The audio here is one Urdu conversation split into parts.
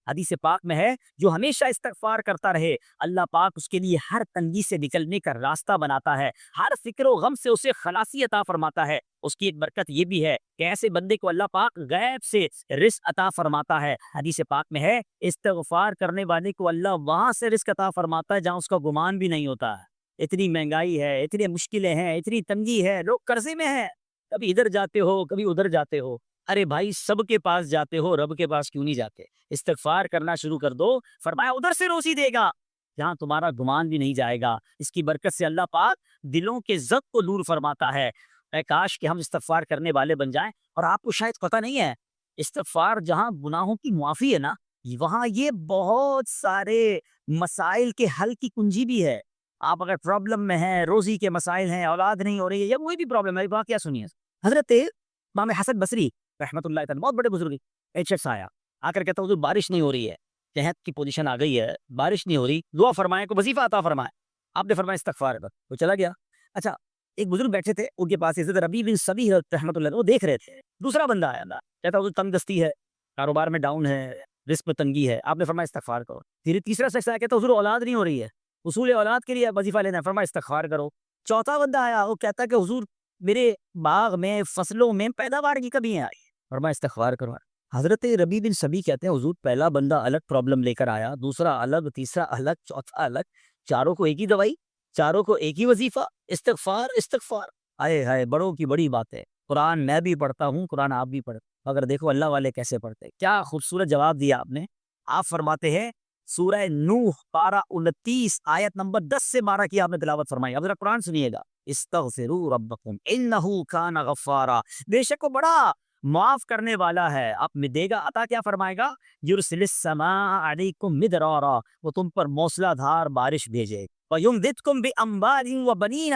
حدیث پاک میں ہے جو ہمیشہ استغفار کرتا رہے اللہ پاک اس کے لیے ہر تنگی سے نکلنے کا راستہ بناتا ہے، ہر فکر و غم سے اسے خلاصی عطا فرماتا ہے۔ اس کی ایک برکت یہ بھی ہے کہ ایسے بندے کو اللہ پاک غیب سے رزق عطا فرماتا ہے۔ حدیث پاک میں ہے استغفار کرنے والے کو اللہ وہاں سے رزق عطا فرماتا ہے جہاں اس کا گمان بھی نہیں ہوتا ہے۔ اتنی مہنگائی ہے، اتنی مشکلیں ہیں، اتنی تنگی ہے، لوگ قرضے میں ہیں، کبھی ادھر جاتے ہو کبھی ادھر جاتے ہو۔ ارے بھائی سب کے پاس جاتے ہو، رب کے پاس کیوں نہیں جاتے؟ استغفار کرنا شروع کر دو، فرمایا ادھر سے روزی دے گا جہاں تمہارا گمان بھی نہیں جائے گا۔ اس کی برکت سے اللہ پاک دلوں کے ضد کو دور فرماتا ہے۔ اے کاش کہ ہم استغفار کرنے والے بن جائیں۔ اور آپ کو شاید پتہ نہیں ہے، استغفار جہاں گناہوں کی معافی ہے نا، وہاں یہ بہت سارے مسائل کے حل کی کنجی بھی ہے۔ آپ اگر پرابلم میں ہیں، روزی کے مسائل ہیں، اولاد نہیں ہو رہی ہے یا کوئی بھی پرابلم ہے، واقعہ سنیے۔ حضرت امام حسن بصری رحمۃ اللہ تعالی، بہت بڑے بزرگ، ایک شخص آ کر کہتا حضور بارش نہیں ہو رہی ہے، قحط کی پوزیشن آ گئی ہے، بارش نہیں ہو رہی، دعا فرمائیں، کو وظیفہ عطا فرمائیں۔ آپ نے فرمایا استغفار کر، وہ چلا گیا۔ اچھا، ایک بزرگ بیٹھے تھے ان کے پاس، حضرت ربیع بن سبیح رحمۃ اللہ، وہ دیکھ رہے تھے، دوسرا بندہ آیا نا، کہتا حضور تنگ دستی ہے، کاروبار میں ڈاؤن ہے، رزق میں تنگی ہے۔ آپ نے فرمایا استغفار کرو۔ پھر تیسرا شخص آیا، کہتا حضور اولاد نہیں ہو رہی ہے، اصول اولاد کے لیے وظیفہ لینا ہے، فرمایا استغفار کرو۔ چوتھا بندہ آیا، وہ کہتا کہ حضور میرے باغ میں فصلوں میں پیداوار کی کمی ہے، فرمایا استغفار کرو۔ حضرت ربیع بن سبیح کہتے ہیں حضور پہلا بندہ الگ پرابلم لے کر آیا، دوسرا الگ، تیسرا الگ، چوتھا الگ، چاروں کو ایک ہی دوائی، چاروں کو ایک ہی وظیفہ، استغفار استغفار۔ آئے ہائے، بڑوں کی بڑی بات ہے۔ قرآن میں بھی پڑھتا ہوں، قرآن آپ بھی پڑھتے، اگر دیکھو اللہ والے کیسے پڑھتے، کیا خوبصورت جواب دیا آپ نے۔ آپ فرماتے ہیں سورہ نوح پارہ 29 آیت نمبر 10 سے 12 کی آپ نے تلاوت فرمائی۔ اب ذرا قرآن سنیے گا، استغفروا ربکم انہ کان غفارا، بے شک وہ بڑا معاف کرنے والا ہے، آپ میں دے گا عطا، کیا فرمائے گا، یرسل السماء علیکم مدرارا، وہ تم پر موسلا دھار بارش بھیجے، ویمددکم باموال وبنین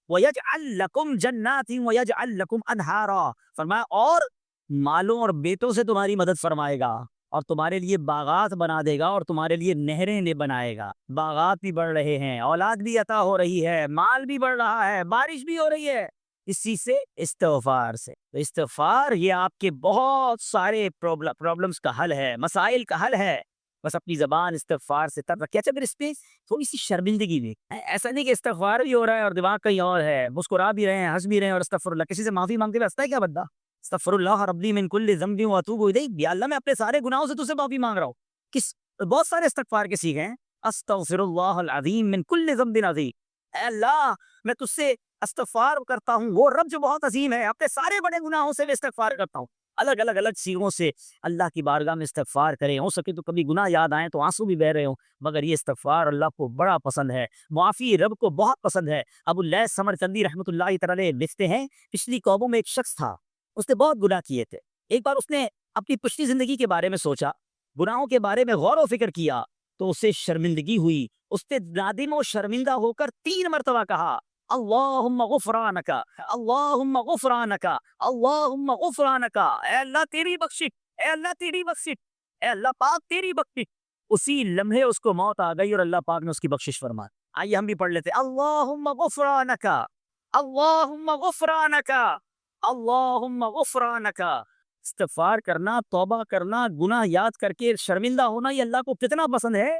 ویجعل لکم جنات ویجعل لکم انہارا، فرمایا اور مالوں اور بیٹوں سے تمہاری مدد فرمائے گا، اور تمہارے لیے باغات بنا دے گا، اور تمہارے لیے نہریں بھی بنائے گا۔ باغات بھی بڑھ رہے ہیں، اولاد بھی عطا ہو رہی ہے، مال بھی بڑھ رہا ہے، بارش بھی ہو رہی ہے، اس چیز سے، استغفار سے۔ تو استغفار یہ آپ کے بہت سارے پرابلمز کا حل ہے، مسائل کا حل ہے۔ بس اپنی زبان استغفار سے تر رکھے۔ اچھا، پھر اس پہ تھوڑی سی شرمندگی بھی، ایسا نہیں کہ استغفار بھی ہو رہا ہے اور دماغ کہیں اور ہے، مسکرا بھی رہے ہیں، ہنس بھی رہے ہیں، اور استغفر اللہ، کسی سے معافی مانگتے ہوئے ہنستا ہے کیا بندہ؟ استغفر اللہ ربی من کل ذنب واتوب الیہ، یا اللہ میں اپنے سارے گناہوں سے تجھ سے معافی مانگ رہا ہوں۔ کس بہت سارے استغفار کے سیکھے ہیں، استغفر اللہ العظیم من کل ذنب عظیم، اے اللہ میں تجھ سے استغفار کرتا ہوں، وہ رب جو بہت عظیم ہے، اپنے سارے بڑے گناہوں سے بھی استغفار کرتا ہوں۔ الگ سیغوں سے اللہ کی بارگاہ میں استغفار کریں، ہو سکے تو کبھی گناہ یاد آئیں تو آنسو بھی بہ رہے ہوں، مگر یہ استغفار اللہ کو بڑا پسند ہے، معافی رب کو بہت پسند ہے۔ ابو اللیث سمرقندی رحمۃ اللہ تعالی لکھتے ہیں، پچھلی قوموں میں ایک شخص تھا، اس نے بہت گناہ کیے تھے۔ ایک بار اس نے اپنی پچھلی زندگی کے بارے میں سوچا، گناہوں کے بارے میں غور و فکر کیا، تو اسے شرمندگی ہوئی، اس نے نادم و شرمندہ ہو کر 3 مرتبہ کہا اللہم غفرانک، اللہم غفرانک، اللہم غفرانک، اے اللہ تیری بخشش، اے اللہ تیری بخشش، اے اللہ پاک تیری بخشش۔ اسی لمحے اس کو موت آ گئی اور اللہ پاک نے اس کی بخشش فرمائی۔ آئیے ہم بھی پڑھ لیتے، اللہم غفرانک، اللہم غفرانک، اللہم غفرانک۔ استغفار کرنا، توبہ کرنا، گناہ یاد کر کے شرمندہ ہونا، یہ اللہ کو کتنا پسند ہے۔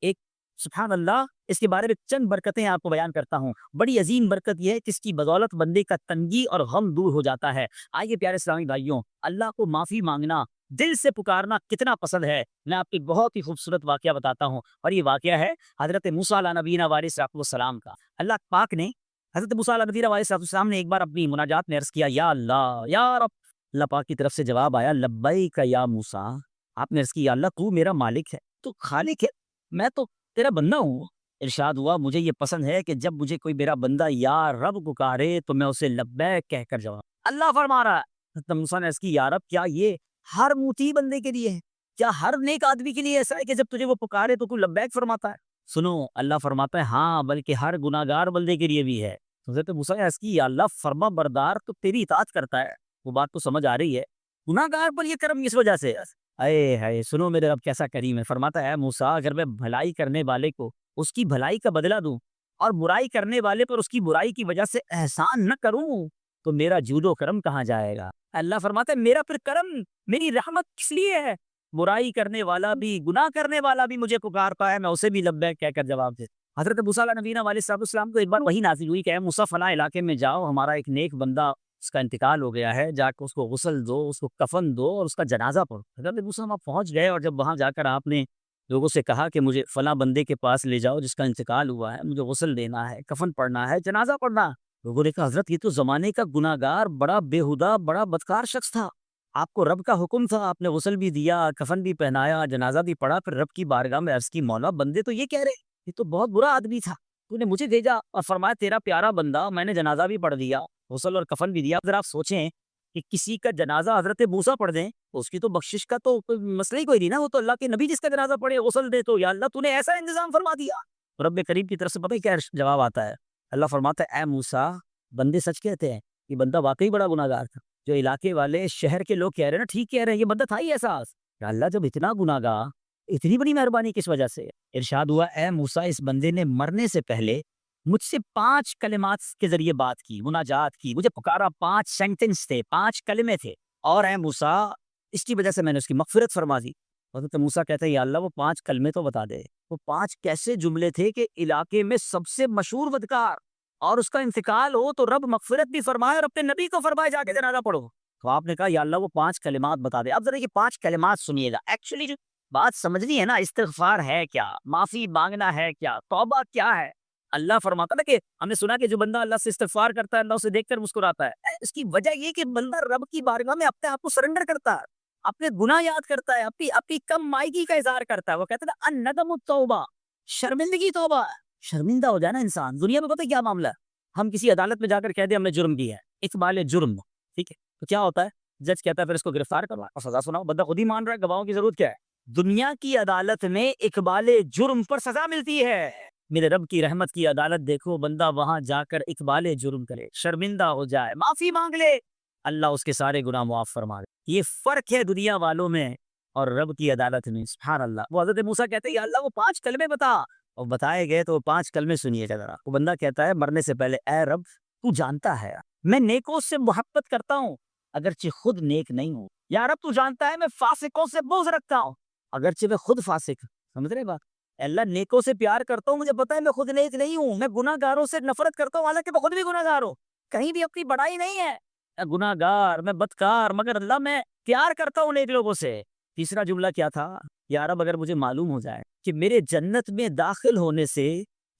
ایک سبحان اللہ، اس کے بارے میں چند برکتیں آپ کو بیان کرتا ہوں۔ بڑی عظیم برکت یہ ہے کہ اس کی بدولت بندے کا تنگی اور غم دور ہو جاتا ہے۔ آئیے پیارے اسلامی بھائیوں، اللہ کو معافی مانگنا، دل سے پکارنا کتنا پسند ہے۔ میں آپ کو ایک بہت ہی خوبصورت واقعہ بتاتا ہوں، اور یہ واقعہ ہے حضرت موسیٰ علیہ نبینا وعلیہ السلام کا۔ اللہ پاک نے حضرت موسیٰ علیہ نبینا وعلیہ السلام نے ایک بار اپنی مناجات میں عرض کیا، یا اللہ یا رب، اللہ پاک کی طرف سے جواب آیا، لبیک یا موسیٰ۔ آپ نے عرض کی، یا اللہ تو میرا مالک ہے، تو خالق ہے، میں تو تیرا بندہ ہوں۔ ارشاد ہوا، مجھے یہ پسند ہے کہ جب مجھے کوئی میرا بندہ یا رب پکارے تو میں اسے لبیک کہہ کر جواب۔ اللہ فرما رہا ہے، حضرت موسیٰ نے عرض کی، یا رب کیا یہ ہر موتی بندے کے لیے ہے؟ کیا ہر نیک آدمی کے لیے ایسا ہے کہ جب تجھے وہ پکارے تو لبیک فرماتا ہے؟ سنو، اللہ فرماتا ہے ہاں، بلکہ ہر گناہگار بندے کے لیے بھی ہے۔ حضرت موسیٰ نے عرض کی، یا اللہ فرما بردار تو تیری اطاعت کرتا ہے، وہ بات تو سمجھ آ رہی ہے، گناہگار پر یہ کرم کس وجہ سے؟ اے ہے، سنو میرے رب کیسا کریم ہے۔ فرماتا ہے موسیٰ، اگر میں بھلائی کرنے والے کو اس کی بھلائی کا بدلہ دوں اور برائی کرنے والے پر اس کی برائی کی وجہ سے احسان نہ کروں تو میرا جود و کرم کہاں جائے گا؟ اللہ فرماتا ہے میرا پھر کرم، میری رحمت کس لیے ہے؟ برائی کرنے والا بھی, گناہ کرنے والا بھی مجھے پکارتا ہے, میں اسے بھی لبیک کہہ کر جواب دیتا. حضرت موسیٰ علیہ نبینا علیہ السلام کو ایک بار وہی نازل ہوئی کہ اے موسیٰ فلاں علاقے میں جاؤ, ہمارا ایک نیک بندہ اس کا انتقال ہو گیا ہے, جا کے اس کو غسل دو, اس کو کفن دو اور اس کا جنازہ پڑھو. حضرت موسیٰ وہاں پہنچ گئے اور جب وہاں جا کر آپ نے لوگوں سے کہا کہ مجھے فلاں بندے کے پاس لے جاؤ جس کا انتقال ہوا ہے, مجھے غسل دینا ہے, کفن پڑھنا ہے, جنازہ پڑھنا ہے. لوگوں نے کہا حضرت یہ تو زمانے کا گناہ گار, بڑا بےہودہ, بڑا بدکار شخص تھا, آپ کو رب کا حکم تھا, آپ نے غسل بھی دیا, کفن بھی پہنایا, جنازہ بھی پڑھا, پھر رب کی بارگاہ میں عرض کی مولا بندے تو یہ کہہ رہے یہ تو بہت برا آدمی تھا, تو نے مجھے بھیجا اور فرمایا تیرا پیارا بندہ, میں نے جنازہ بھی پڑھ دیا, غسل اور کفن بھی دیا. ذرا آپ سوچیں کہ کسی کا جنازہ حضرت موسیٰ پڑھ دیں تو اس کی تو بخشش کا تو کوئی مسئلہ ہی کوئی نہیں نا, وہ تو اللہ کے نبی جس کا جنازہ پڑھے غسل دے تو یا اللہ تو نے ایسا انتظام فرما دیا. رب کریم کی طرف سے پتہ ہے کیا جواب آتا ہے؟ اللہ فرماتا ہے اے موسیٰ بندے سچ کہتے ہیں, یہ بندہ واقعی بڑا گناہ گار تھا. جو علاقے والے شہر کے لوگ کہہ رہے ہیں نا ٹھیک کہہ رہے ہیں, یہ بندہ تھا ہی احساس. یا اللہ جب اتنا گناہ گار, اتنی بڑی مہربانی کس وجہ سے؟ ارشاد ہوا اے موسیٰ اس بندے نے مرنے سے پہلے مجھ سے 5 کلمات کے ذریعے بات کی, مناجات کی, مجھے پکارا, 5 سینٹنس تھے, 5 کلمے تھے, اور اے موسیٰ اس کی وجہ سے میں نے اس کی مغفرت فرما دی. حضرت موسیٰ کہتے ہیں یا اللہ وہ 5 کلمے تو بتا دے, وہ 5 کیسے جملے تھے کہ علاقے میں سب سے مشہور بدکار اور اس کا انتقال ہو تو رب مغفرت بھی فرمائے اور اپنے نبی کو فرمائے جا کے جنازہ پڑھو. تو آپ نے کہا یا اللہ وہ 5 کلمات بتا دے. اب ذرا یہ 5 کلمات سنیے گا, ایکچولی جو بات سمجھنی ہے نا, استغفار ہے کیا, معافی مانگنا ہے کیا, توبہ کیا ہے. اللہ فرماتا نا کہ ہم نے سنا کہ جو بندہ اللہ سے استغفار کرتا ہے اللہ اسے دیکھ کر مسکراتا ہے. اس کی وجہ یہ کہ بندہ رب کی بارگاہ میں اپنے آپ کو سرنڈر کرتا ہے, اپنے گناہ یاد کرتا ہے, اپنی کم مائیگی کا اظہار کرتا ہے. وہ کہتے ہیں الندم التوبہ, شرمندگی توبہ. شرمندہ ہو جائے نا انسان. دنیا میں پتہ کیا معاملہ ہے, ہم کسی عدالت میں جا کر کہہ دیں ہم نے جرم کیا ہے, اقبال جرم, ٹھیک ہے, تو کیا ہوتا ہے, جج کہتا ہے پھر اس کو گرفتار کروا اور سزا سناؤ. بندہ خود ہی مان رہا ہے, گواہوں کی ضرورت کیا ہے. دنیا کی عدالت میں اقبال جرم پر سزا ملتی ہے. میرے رب کی رحمت کی عدالت دیکھو, بندہ وہاں جا کر اقبال جرم کرے, شرمندہ ہو جائے, معافی مانگ لے, اللہ اس کے سارے گناہ معاف فرما دے. یہ فرق ہے دنیا والوں میں اور رب کی عدالت میں. سبحان اللہ. وہ حضرت موسیٰ کہتے ہیں یا اللہ وہ 5 کلمے بتا, اور بتائے گئے تو وہ 5 کلمے سنیے ذرا. وہ بندہ کہتا ہے مرنے سے پہلے اے رب تو جانتا ہے میں نیکوں سے محبت کرتا ہوں اگرچہ خود نیک نہیں ہوں. یا رب تو جانتا ہے میں فاسقوں سے بغض رکھتا ہوں اگرچہ میں خود فاسق. سمجھ رہے بات؟ اللہ نیکوں سے پیار کرتا ہوں, مجھے پتا ہے میں خود نیک نہیں ہوں, میں گناہ گاروں سے نفرت کرتا ہوں حالانکہ میں خود بھی گناہ گار ہوں, کہیں بھی اپنی بڑائی نہیں ہے, میں گناہ گار, میں بدکار, مگر اللہ میں پیار کرتا ہوں نیک لوگوں سے. تیسرا جملہ کیا تھا, یا رب اگر مجھے معلوم ہو جائے کہ میرے جنت میں داخل ہونے سے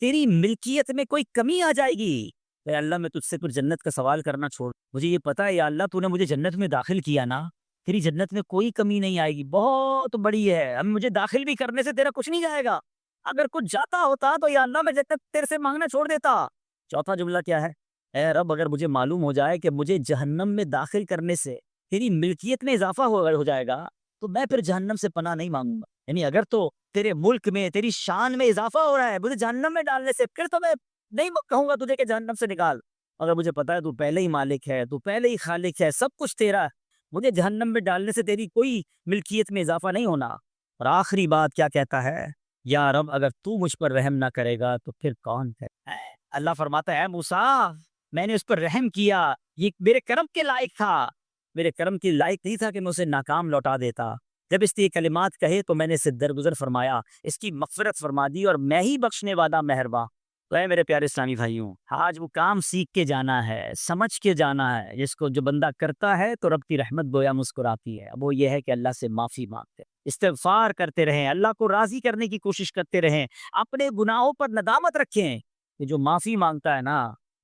تیری ملکیت میں کوئی کمی آ جائے گی تو اللہ میں تجھ سے پھر جنت کا سوال کرنا چھوڑ. مجھے یہ پتا ہے یا اللہ تو نے مجھے جنت میں داخل کیا نا, تیری جنت میں کوئی کمی نہیں آئے گی, بہت بڑی ہے, اب مجھے داخل بھی کرنے سے تیرا کچھ نہیں جائے گا. اگر کچھ جاتا ہوتا تو یا اللہ میں جنت تیرے سے مانگنا چھوڑ دیتا. چوتھا جملہ کیا ہے, اے رب اگر مجھے معلوم ہو جائے کہ مجھے جہنم میں داخل کرنے سے تیری ملکیت میں اضافہ ہو جائے گا تو میں پھر جہنم سے پناہ نہیں مانگوں گا. یعنی اگر تو تیرے ملک میں تیری شان میں اضافہ ہو رہا ہے مجھے جہنم میں ڈالنے سے, پھر تو میں نہیں کہوں گا تجھے کہ جہنم سے نکال. اگر مجھے پتا ہے تو پہلے ہی مالک ہے, تو پہلے ہی خالق ہے, سب کچھ تیرا ہے, مجھے جہنم میں ڈالنے سے تیری کوئی ملکیت میں اضافہ نہیں ہونا. اور آخری بات کیا کہتا ہے, یا رب اگر تو مجھ پر رحم نہ کرے گا تو پھر کون کرے. اللہ فرماتا ہے موسیٰ میں نے اس پر رحم کیا, یہ میرے کرم کے لائق تھا, میرے کرم کے لائق نہیں تھا کہ میں اسے ناکام لوٹا دیتا. جب اس نے کلمات کہے تو میں نے اسے درگزر فرمایا, اس کی مغفرت فرما دی, اور میں ہی بخشنے والا مہرباں. تو اے میرے پیارے اسلامی بھائیوں, آج وہ کام سیکھ کے جانا ہے, سمجھ کے جانا ہے, جس کو جو بندہ کرتا ہے تو رب کی رحمت گویا مسکراتی ہے. اب وہ یہ ہے کہ اللہ سے معافی مانگتے, استغفار کرتے رہیں, اللہ کو راضی کرنے کی کوشش کرتے رہیں, اپنے گناہوں پر ندامت رکھیں. کہ جو معافی مانگتا ہے نا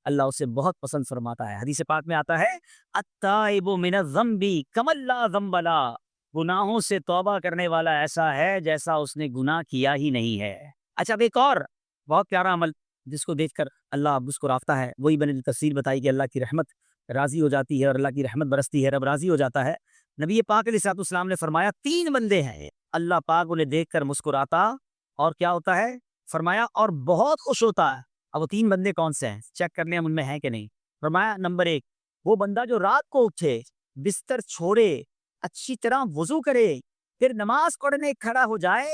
اللہ اسے بہت پسند فرماتا ہے. حدیث پاک میں آتا ہے التائب من الذنب کمن لا ذنب له, گناہوں سے توبہ کرنے والا ایسا ہے جیسا اس نے گناہ کیا ہی نہیں ہے. اچھا اب ایک اور بہت پیارا عمل جس کو دیکھ کر اللہ مسکراتا ہے, وہی میں نے تفسیر بتائی کہ اللہ کی رحمت راضی ہو جاتی ہے اور اللہ کی رحمت برستی ہے, رب راضی ہو جاتا ہے. نبی پاک علیہ الصلوۃ والسلام نے فرمایا 3 بندے ہیں اللہ پاک انہیں دیکھ کر مسکراتا اور کیا ہوتا ہے, فرمایا اور بہت خوش ہوتا ہے. اب وہ 3 بندے کون سے ہیں چیک کرنے ہم ان میں ہیں کہ نہیں. فرمایا نمبر 1 وہ بندہ جو رات کو اٹھے, بستر چھوڑے, اچھی طرح وضو کرے, پھر نماز پڑھنے کھڑا ہو جائے,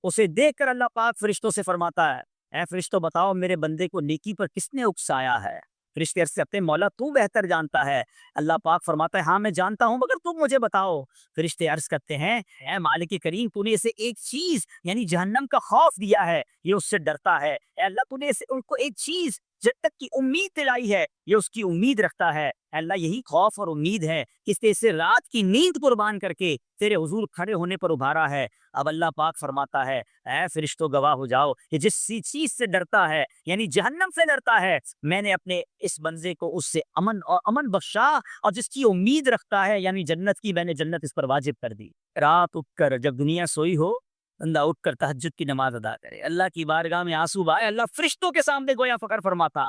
اسے دیکھ کر اللہ پاک فرشتوں سے فرماتا ہے اے فرشتوں بتاؤ میرے بندے کو نیکی پر کس نے اکسایا ہے, فرشتے عرض کرتے ہیں مولا تو بہتر جانتا ہے. اللہ پاک فرماتا ہے ہاں میں جانتا ہوں مگر تم مجھے بتاؤ. فرشتے عرض کرتے ہیں اے مالک کریم تو نے اسے ایک چیز یعنی جہنم کا خوف دیا ہے یہ اس سے ڈرتا ہے. اے اللہ تو نے ان کو ایک چیز جنت کی امید دلائی ہے یہ اس کی امید رکھتا ہے. اے اللہ یہی خوف اور امید ہے کہ اس نے اسے رات کی نیند قربان کر کے تیرے حضور کھڑے ہونے پر ابھارا ہے. اب اللہ پاک فرماتا ہے اے فرشتوں گواہ ہو جاؤ یہ جس چیز سے ڈرتا ہے یعنی جہنم سے ڈرتا ہے میں نے اپنے اس بندے کو اس سے امن بخشا اور جس کی امید رکھتا ہے یعنی جنت کی میں نے جنت اس پر واجب کر دی. رات اٹھ کر جب دنیا سوئی ہو بندہ اٹھ کر تہجد کی نماز ادا کرے اللہ کی بارگاہ میں آنسو بہائے اللہ فرشتوں کے سامنے گویا فخر فرماتا.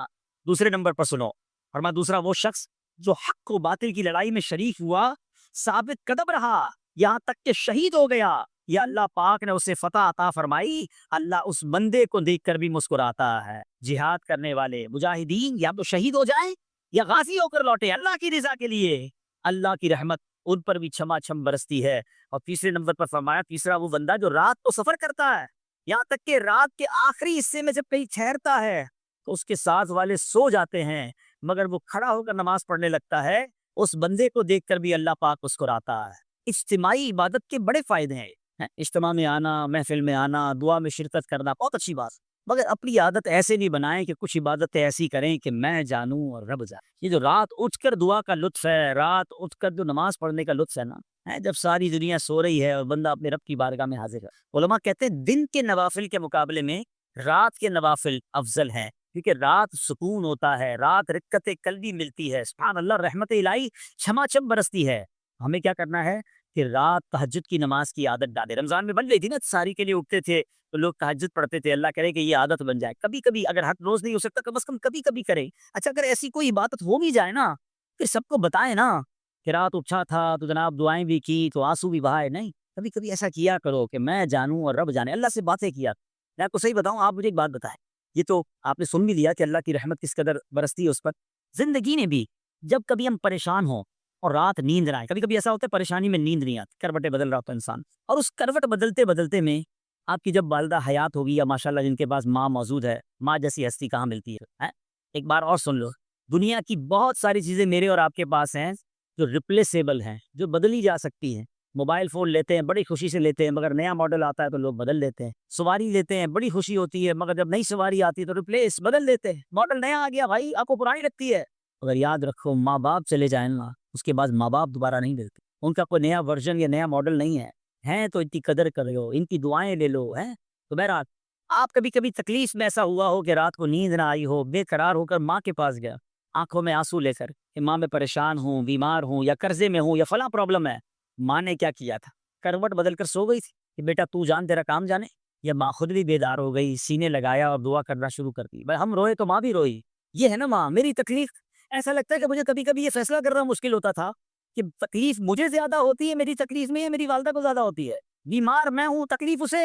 دوسرے نمبر پر سنو فرما دوسرا وہ شخص جو حق و باطل کی لڑائی میں شریک ہوا ثابت قدم رہا یہاں تک کہ شہید ہو گیا یا اللہ پاک نے اسے فتح عطا فرمائی. اللہ اس بندے کو دیکھ کر بھی مسکراتا ہے. جہاد کرنے والے مجاہدین یا تو شہید ہو جائیں یا غازی ہو کر لوٹے اللہ کی رضا کے لیے اللہ کی رحمت ان پر بھی چھما چھم برستی ہے. اور تیسرے نمبر پر فرمایا تیسرا وہ بندہ جو رات کو سفر کرتا ہے یہاں تک کہ رات کے آخری حصے میں جب کہیں ٹھہرتا ہے تو اس کے ساتھ والے سو جاتے ہیں مگر وہ کھڑا ہو کر نماز پڑھنے لگتا ہے. اس بندے کو دیکھ کر بھی اللہ پاک مسکراتا ہے. اجتماعی عبادت کے بڑے فائدے ہیں. اجتماع میں آنا محفل میں آنا دعا میں شرکت کرنا بہت اچھی بات مگر اپنی عادت ایسے نہیں بنائیں کہ کچھ عبادتیں ایسی کریں کہ میں جانوں اور رب جانے. یہ جو رات اٹھ کر دعا کا لطف ہے رات اٹھ کر جو نماز پڑھنے کا لطف ہے نا جب ساری دنیا سو رہی ہے اور بندہ اپنے رب کی بارگاہ میں حاضر ہے. علماء کہتے ہیں دن کے نوافل کے مقابلے میں رات کے نوافل افضل ہیں کیونکہ رات سکون ہوتا ہے رات رکعت قلبی ملتی ہے. سبحان اللہ رحمت الہی چھما چھم برستی ہے. ہمیں کیا کرنا ہے کہ رات تہجد کی نماز کی عادت ڈالے. رمضان میں بن گئی تھی نا ساری کے لیے اٹھتے تھے تو لوگ تہجد پڑھتے تھے. اللہ کرے کہ یہ عادت بن جائے کبھی کبھی اگر ہر روز نہیں ہو سکتا کم از کم کبھی کبھی کرے. اچھا اگر ایسی کوئی عبادت ہو بھی جائے نا پھر سب کو بتائیں نا کہ رات اٹھا تھا تو جناب دعائیں بھی کی تو آنسو بھی بہائے. نہیں کبھی کبھی ایسا کیا کرو کہ میں جانوں اور رب جانے. اللہ سے باتیں کیا. میں آپ کو صحیح بتاؤں آپ مجھے ایک بات بتائیں یہ تو آپ نے سن بھی لیا کہ اللہ کی رحمت کس قدر برستی ہے اس پر. زندگی میں بھی جب کبھی ہم پریشان ہوں اور رات نیند نہ آئے کبھی کبھی ایسا ہوتا ہے پریشانی میں نیند نہیں آتی کروٹیں بدل رہا ہوتا ہے انسان اور اس کروٹ بدلتے بدلتے میں آپ کی جب والدہ حیات ہوگی یا ماشاءاللہ جن کے پاس ماں موجود ہے ماں جیسی ہستی کہاں ملتی ہے. ایک بار اور سن لو دنیا کی بہت ساری چیزیں میرے اور آپ کے پاس ہیں جو ریپلیسیبل ہیں جو بدلی جا سکتی ہیں. موبائل فون لیتے ہیں بڑی خوشی سے لیتے ہیں مگر نیا ماڈل آتا ہے تو لوگ بدل لیتے ہیں. سواری لیتے ہیں بڑی خوشی ہوتی ہے مگر جب نئی سواری آتی ہے تو ریپلیس بدل دیتے ہیں. ماڈل نیا آ گیا بھائی آپ کو پرانی لگتی ہے. اگر یاد رکھو ماں باپ چلے جائیں نا اس کے بعد ماں باپ دوبارہ نہیں ملتے. ان کا کوئی نیا ورژن یا نیا ماڈل نہیں ہے. ہیں تو ان کی قدر کرو ان کی دعائیں لے لو. ہیں تو بہرحال آپ کبھی کبھی تکلیف میں ایسا ہوا ہو کہ رات کو نیند نہ آئی ہو بے قرار ہو کر ماں کے پاس گیا آنکھوں میں آنسو لے کر کہ ماں میں پریشان ہوں بیمار ہوں یا قرضے میں ہوں یا فلاں پرابلم ہے. ماں نے کیا کیا تھا کروٹ بدل کر سو گئی تھی کہ بیٹا تو جان تیرا کام جانے. یا ماں خود بھی بیدار ہو گئی سینے لگایا اور دعا کرنا شروع کر دی. بھائی ہم روئے تو ماں بھی روئی. یہ ہے نا ماں میری تکلیف. ایسا لگتا ہے کہ مجھے کبھی کبھی یہ فیصلہ کرنا مشکل ہوتا تھا کہ تکلیف مجھے زیادہ ہوتی ہے میری تکلیف میں یا میری والدہ کو زیادہ ہوتی ہے. بیمار میں ہوں تکلیف اسے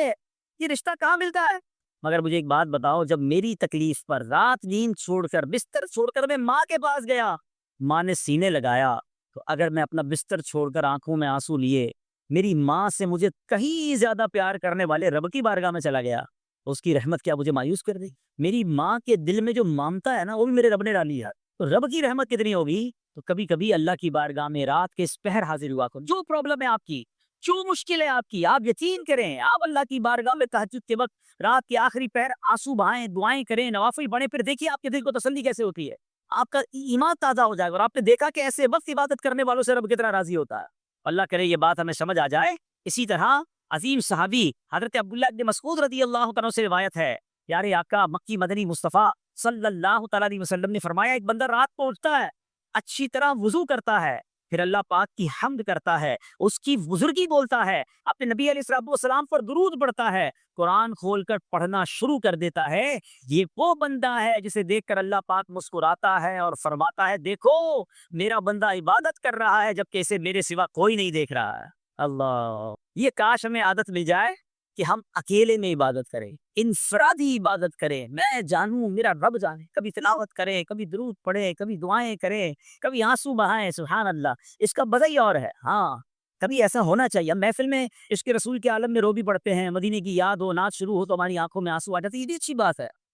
یہ رشتہ کہاں ملتا ہے. مگر مجھے ایک بات بتاؤ جب میری تکلیف پر رات نیند چھوڑ کر بستر چھوڑ کر میں ماں کے پاس گیا ماں نے سینے لگایا تو اگر میں اپنا بستر چھوڑ کر آنکھوں میں آنسو لیے میری ماں سے مجھے کہیں زیادہ پیار کرنے والے رب کی بارگاہ میں چلا گیا تو اس کی رحمت کیا مجھے مایوس کر دی. میری ماں کے دل میں جو ممتا ہے نا وہ بھی میرے رب نے ڈالی ہے. تو رب کی رحمت کتنی ہوگی. تو کبھی کبھی اللہ کی بارگاہ میں رات کے اس پہر حاضر ہوا کرو. جو پرابلم ہے آپ کی جو مشکل ہے آپ کی آپ یقین کریں آپ اللہ کی بارگاہ میں تہجد کے وقت رات کے آخری پہر آنسو بہائیں دعائیں کریں نوافل پڑھیں پھر دیکھیے آپ کے دل کو تسلی کیسے ہوتی ہے. آپ کا ایمان تازہ ہو جائے گا اور آپ نے دیکھا کہ ایسے وقت عبادت کرنے والوں سے رب کتنا راضی ہوتا ہے. اللہ کرے یہ بات ہمیں سمجھ آ جائے. اسی طرح عظیم صحابی حضرت عبداللہ بن مسعود رضی اللہ تعالیٰ سے روایت ہے پیارے آقا مکی مدنی مصطفیٰ صلی اللہ تعالیٰ علیہ وسلم نے فرمایا ایک بندہ رات کو اٹھتا ہے اچھی طرح وضو کرتا ہے پھر اللہ پاک کی حمد کرتا ہے اس کی بزرگی بولتا ہے اپنے نبی علیہ الصلوۃ والسلام پر درود پڑھتا ہے قرآن کھول کر پڑھنا شروع کر دیتا ہے. یہ وہ بندہ ہے جسے دیکھ کر اللہ پاک مسکراتا ہے اور فرماتا ہے دیکھو میرا بندہ عبادت کر رہا ہے جبکہ اسے میرے سوا کوئی نہیں دیکھ رہا ہے. اللہ یہ کاش ہمیں عادت مل جائے کہ ہم اکیلے میں عبادت کریں انفرادی عبادت کریں میں جانوں میرا رب جانے. کبھی تلاوت کریں کبھی درود پڑھیں کبھی دعائیں کریں کبھی آنسو بہائیں. سبحان اللہ اس کا مزہ ہی اور ہے. ہاں کبھی ایسا ہونا چاہیے. ہم محفل میں عشق رسول کے عالم میں رو بھی پڑھتے ہیں مدینے کی یاد ہو نعت شروع ہو تو ہماری آنکھوں میں آنسو آ جاتے ہیں. یہ بھی اچھی بات ہے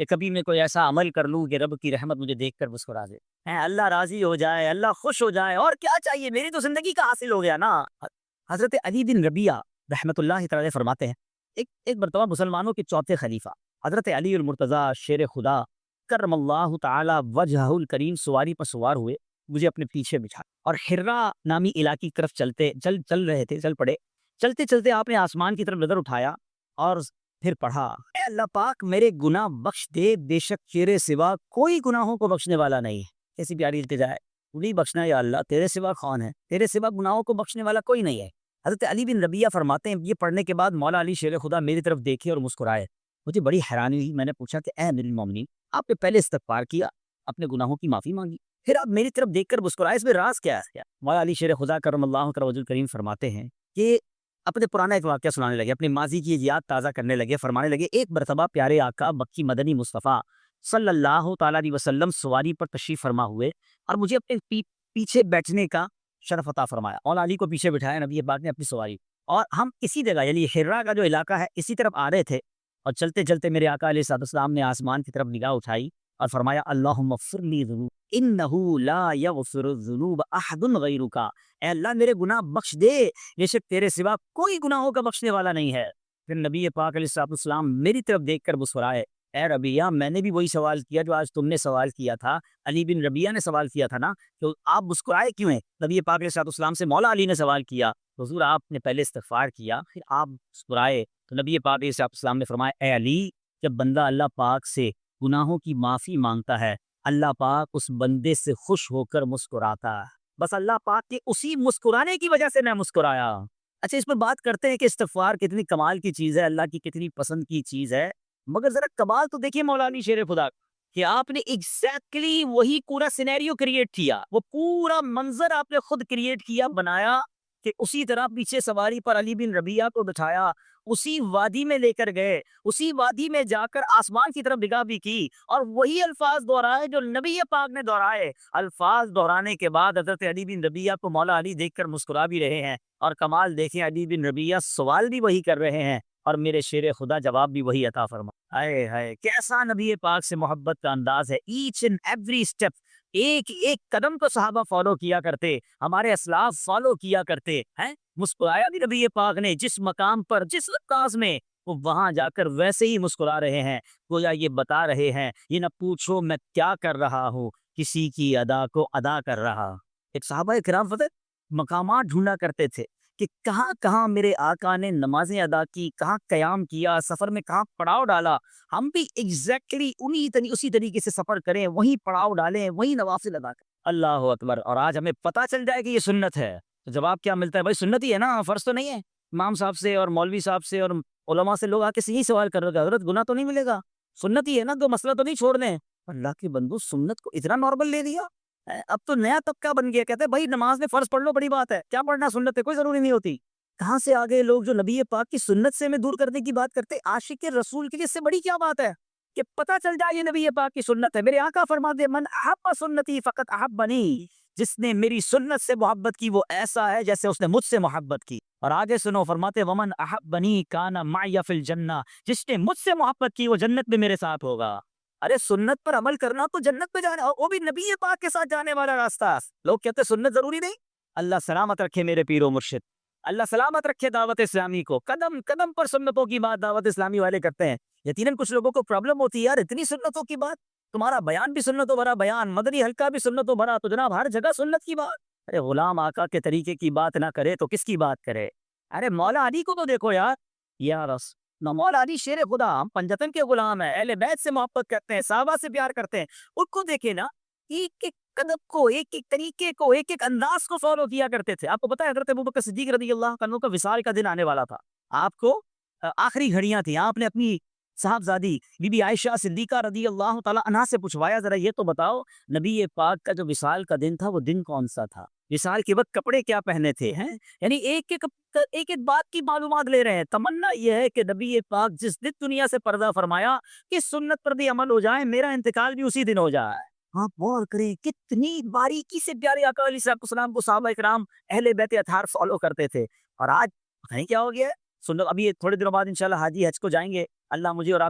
کہ کبھی میں کوئی ایسا عمل کر لوں کہ رب کی رحمت مجھے دیکھ کر مسکرا دے، اللہ راضی ہو جائے، اللہ خوش ہو جائے، اور کیا چاہیے، میری تو زندگی کا حاصل ہو گیا نا۔ حضرت علی بن ربیعہ رحمۃ اللہ تعالی فرماتے ہیں، ایک مرتبہ مسلمانوں کے چوتھے خلیفہ حضرت علی المرتضیٰ شیر خدا کرم اللہ تعالی وجہہ الکریم سواری پر سوار ہوئے، مجھے اپنے پیچھے بٹھا اور حرا نامی علاقے کی طرف چل رہے تھے، چل پڑے۔ چلتے چلتے آپ نے آسمان کی طرف نظر اٹھایا اور پھر پڑھا، اے اللہ پاک میرے گناہ بخش دے، بے شک تیرے سوا کوئی گناہوں کو بخشنے والا نہیں ہے۔ کیسی پیاری التجا ہے، تو نہیں بخشنا یا اللہ، تیرے سوا کون ہے، تیرے سوا گناہوں کو بخشنے والا کوئی نہیں ہے۔ حضرت علی بن ربیعہ فرماتے ہیں، یہ پڑھنے کے بعد مولا علی شیر خدا میری طرف دیکھے اور مسکرائے، مجھے بڑی حیرانی ہوئی۔ میں نے پوچھا کہ اے امیر المومنین، آپ نے پہلے استغفار کیا، اپنے گناہوں کی معافی مانگی، پھر آپ میری طرف دیکھ کر مسکرائے، اس میں راز کیا ہے؟ مولا علی شیر خدا کرم اللہ وجہ الکریم فرماتے ہیں کہ اپنے پرانا ایک واقعہ سنانے لگے، اپنے ماضی کی یاد تازہ کرنے لگے، فرمانے لگے، ایک مرتبہ پیارے آقا مکی مدنی مصطفیٰ صلی اللہ تعالیٰ علیہ وسلم سواری پر تشریف فرما ہوئے اور مجھے اپنے پیچھے بیٹھنے کا شرف عطا فرمایا۔ مولا علی کو پیچھے بٹھایا نبی پاک نے اپنی سواری، اور ہم اسی جگہ یعنی حرا کا جو علاقہ ہے اسی طرف آ رہے تھے، اور چلتے چلتے میرے آقا علیہ الصلوۃ والسلام نے آسمان کی طرف نگاہ اٹھائی اور فرمایا، اللہم اغفر لی ذنوبی انہ لا یغفر الذنوب احد غیرک، اے اللہ میرے گناہ بخش دے، بے شک تیرے سوا کوئی گناہوں کا بخشنے والا نہیں ہے۔ پھر نبی پاک علیہ الصلوۃ والسلام میری طرف دیکھ کر مسکرائے، اے ربیعہ میں نے بھی وہی سوال کیا جو آج تم نے سوال کیا تھا، علی بن ربیعہ نے سوال کیا تھا نا، تو آپ مسکرائے کیوں ہیں؟ نبی پاک علیہ الصلوۃ والسلام سے مولا علی نے سوال کیا، حضور آپ نے پہلے استغفار کیا پھر آپ مسکرائے، تو نبی پاک علیہ الصلوۃ والسلام نے فرمایا، اے علی جب بندہ اللہ پاک سے گناہوں کی معافی مانگتا ہے، اللہ پاک اس بندے سے خوش ہو کر مسکراتا ہے، بس اللہ پاک کے اسی مسکرانے کی وجہ سے میں مسکرایا۔ اچھا اس پر بات کرتے ہیں کہ استغفار کتنی کمال کی چیز ہے، اللہ کی کتنی پسند کی چیز ہے، مگر ذرا کمال تو دیکھیے مولا علی شیر خدا کہ آپ نے ایگزیکٹلی وہی پورا سینیریو کریٹ کیا، وہ پورا منظر آپ نے خود کریٹ کیا، بنایا کہ اسی طرح پیچھے سواری پر علی بن ربیعہ کو بٹھایا، اسی وادی میں لے کر گئے، اسی وادی میں جا کر آسمان کی طرف نگاہ بھی کی، اور وہی الفاظ دہرائے جو نبی پاک نے دہرائے۔ الفاظ دہرانے کے بعد حضرت علی بن ربیعہ کو مولا علی دیکھ کر مسکرا بھی رہے ہیں، اور کمال دیکھیں علی بن ربیعہ سوال بھی وہی کر رہے ہیں اور میرے شیر خدا جواب بھی وہی عطا فرما۔ ہائے ہائے کیسا نبی پاک سے محبت کا انداز ہے، ایچ اینڈ ایوری اسٹیپ، ایک ایک قدم کو صحابہ فالو کیا کرتے، ہمارے اسلاف فالو کیا کرتے ہیں۔ مسکرایا بھی نبی پاک نے جس مقام پر، جس انداز میں، وہ وہاں جا کر ویسے ہی مسکرا رہے ہیں، گویا یہ بتا رہے ہیں، یہ نہ پوچھو میں کیا کر رہا ہوں، کسی کی ادا کو ادا کر رہا۔ ایک صحابہ کرام فتح مقامات ڈھونڈا کرتے تھے کہ کہاں کہاں میرے آقا نے نمازیں ادا کی، کہاں قیام کیا، سفر میں کہاں پڑاؤ ڈالا، ہم بھی ایگزیکٹلی اسی طریقے سے سفر کریں، وہیں پڑاؤ ڈالیں، وہیں نوافل ادا کریں۔ اللہ اکبر۔ اور آج ہمیں پتہ چل جائے کہ یہ سنت ہے تو جواب کیا ملتا ہے؟ بھائی سنت ہی ہے نا، فرض تو نہیں ہے۔ امام صاحب سے اور مولوی صاحب سے اور علماء سے لوگ آ کے یہی سوال کر رہے ہیں، حضرت گناہ تو نہیں ملے گا؟ سنت ہی ہے نا، تو مسئلہ تو نہیں چھوڑنے۔ اللہ کے بندو سنت کو اتنا نارمل لے لیا، اب تو نیا طبقہ بن گیا، کہتے ہیں بھائی نماز میں فرض پڑھ لو، بڑی بات ہے، کیا پڑھنا، سنت ہے کوئی ضروری نہیں ہوتی۔ کہاں سے آگے لوگ جو نبی پاک کی سنت سے ہمیں دور کرنے کی بات کرتے، عاشق رسول کے لیے اس سے بڑی کیا بات ہے کہ پتہ چل جائے یہ نبی پاک کی سنت ہے۔ میرے آقا فرماتے من احب سنتی فقط احبنی، جس نے میری سنت سے محبت کی وہ ایسا ہے جیسے اس نے مجھ سے محبت کی۔ اور آگے سنو، فرماتے ومن احبنی کان معی فی الجنہ، جس نے مجھ سے محبت کی وہ جنت میں میرے ساتھ ہوگا۔ ارے سنت پر عمل کرنا تو جنت میں جانا، وہ بھی نبی پاک کے ساتھ جانے والا راستہ۔ لوگ کہتے سنت ضروری نہیں۔ اللہ سلامت رکھے میرے پیر و مرشد، اللہ سلامت رکھے دعوت اسلامی کو، قدم قدم پر سنتوں کی بات دعوت اسلامی والے کرتے ہیں۔ یقیناً کچھ لوگوں کو پرابلم ہوتی ہے، یار اتنی سنتوں کی بات، تمہارا بیان بھی سنتوں بھرا بیان، مدنی حلقہ بھی سنتوں بھرا، تو جناب ہر جگہ سنت کی بات۔ ارے غلام آقا کے طریقے کی بات نہ کرے تو کس کی بات کرے؟ ارے مولا علی کو تو دیکھو یار، یا رس نہ مولا علی شیر خدا، ہم پنجتن کے غلام ہیں، اہل بیت سے محبت کرتے ہیں، صحابہ سے پیار کرتے ہیں، ان کو دیکھے نا، ایک ایک قدم کو، ایک ایک طریقے کو، ایک ایک انداز کو فالو کیا کرتے تھے۔ آپ کو پتا ہے حضرت ابوبکر صدیق رضی اللہ عنہ کا وصال کا دن آنے والا تھا، آپ کو آخری گھڑیاں تھیں، آپ نے اپنی صاحبزادی بی بی عائشہ صدیقہ رضی اللہ تعالیٰ عنہا سے پوچھوایا، ذرا یہ تو بتاؤ نبی پاک کا جو وصال کا دن تھا وہ دن کون سا تھا، وصال کے وقت کپڑے کیا پہنے تھے ہیں؟ یعنی ایک ایک بات کی معلومات لے رہے ہیں۔ تمنا یہ ہے کہ نبی پاک جس دن دنیا سے پردہ فرمایا کہ سنت پر بھی عمل ہو جائے، میرا انتقال بھی اسی دن ہو جائے۔ آپ غور کریں کتنی باریکی سے پیارے آقا علیہ السلام کو صحابہ کرام اہل بیت اطہار فالو کرتے تھے، اور آج پتہ نہیں کیا ہو گیا ہے۔ سنت ابھی تھوڑے دنوں بعد انشاءاللہ حاجی حج کو جائیں گے، اللہ مجھے اور آپ